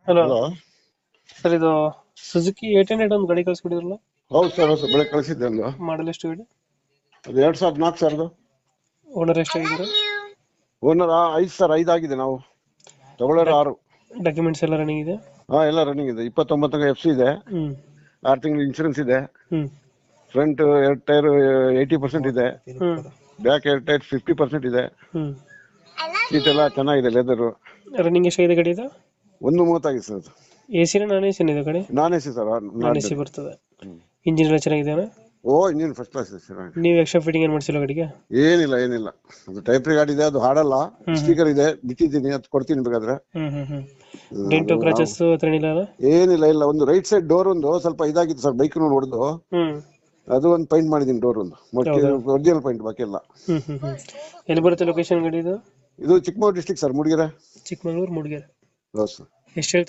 Hello hello. Sir, ಇದು Suzuki 1800 ಒಂದು ಗಾಡಿ ಕಳಿಸ್ಬಿಟ್ಟಿದ್ರಲ್ಲ, ಹೌದು ಸರ್, ಹೌದು ಸರ್, ಬೆಳಗ್ಗೆ ಕಳಿಸಿದ್ದೆ ಒಂದು. ಮಾಡಲ್ ಎಷ್ಟು ಗಾಡಿ? ಅದು 2004 ಸರ್. ಅದು ಓನರ್ ಎಷ್ಟಾಗಿದ್ದಾರೆ? ಓನರ್ 5 ಸರ್, 5 ಆಗಿದೆ. ನಾವು ತಗೊಳ್ಳೋರು 6. ಡಾಕ್ಯುಮೆಂಟ್ಸ್ ಎಲ್ಲ ರನ್ನಿಂಗ್ ಇದೆ? ಎಲ್ಲ ರನ್ನಿಂಗ್ ಇದೆ. 29 FC ಇದೆ. ಹ್ಮ್ 6 ತಿಂಗಳು ಇನ್ಶೂರೆನ್ಸ್ ಇದೆ. ಹ್ಮ್ ಫ್ರಂಟ್ 2 ಟೈರ್ 80% ಇದೆ. ಹ್ಮ್ ಬ್ಯಾಕ್ 2 ಟೈರ್ 50% ಇದೆ. ಹ್ಮ್ ಸೀಟ್ ಎಲ್ಲ ಚೆನ್ನಾಗಿದೆ, ಲೆದರ್. ರನ್ನಿಂಗ್ ಎಷ್ಟಾಗಿದೆ ಗಾಡಿ ಇದು? 130 ಆಗಿದೆ ಸರ್. ಎಸಿನ ನಾನ್ ಎಸಿನ ಇದೆ ಗಾಡಿ? ನಾನ್ AC ಸರ್. ನಾನ್ ಎಸಿ ಬರ್ತದೆ. ಇಂಜಿನ್ ಎಲ್ಲ ಚೆನ್ನಾಗಿದೆ? ಓ, ಇಂಜಿನ್ ಫಸ್ಟ್ ಕ್ಲಾಸ್ ಇದೆ ಸರ್. ನೀವು ಎಕ್ಸ್ಟ್ರಾ ಫಿಟ್ಟಿಂಗ್ ಏನು ಮಾಡಿಸಿಲ್ಲ ಗಾಡಿಗೆ? ಏನಿಲ್ಲ, ಏನಿಲ್ಲ. ಅದು ಟೈಪ್ ಗಾಡಿ ಇದೆ, ಅದು ಹಾಡಲ್ಲ. ಸ್ಟಿಕರ್ ಇದೆ, ಬಿಟ್ಟಿದ್ದೀನಿ, ಅದು ಕೊಡ್ತೀನಿ ಬೇಕಾದ್ರೆ. ಡೆಂಟು ಕ್ರಾಚಸ್ ಹತ್ರ ಏನಿಲ್ಲ ಅಲ್ಲ? ಏನಿಲ್ಲ, ಇಲ್ಲ. ಒಂದು ರೈಟ್ ಸೈಡ್ ಡೋರ್ ಒಂದು ಸ್ವಲ್ಪ ಇದಾಗಿತ್ತು ಸರ್, ಬೈಕ್ ನೋಡಿ ಹೊಡೆದು. ಅದು ಒಂದು ಪೈಂಟ್ ಮಾಡಿದೀನಿ, ಡೋರ್ ಒಂದು. ಒರಿಜಿನಲ್ ಪೈಂಟ್, ಬಾಕಿ ಎಲ್ಲ. ಎಲ್ಲಿ ಬರುತ್ತೆ ಲೊಕೇಶನ್ ಗಾಡಿ ಇದು? ಇದು ಚಿಕ್ಕಮಗಳೂರು ಡಿಸ್ಟ್ರಿಕ್ಟ್ ಸರ್, ಮೂಡಿಗೆರೆ. ಚಿಕ್ಕಮಗಳೂರು ಮೂಡಿಗೆರೆ. ಹೌದು ಸರ್. ಎಷ್ಟು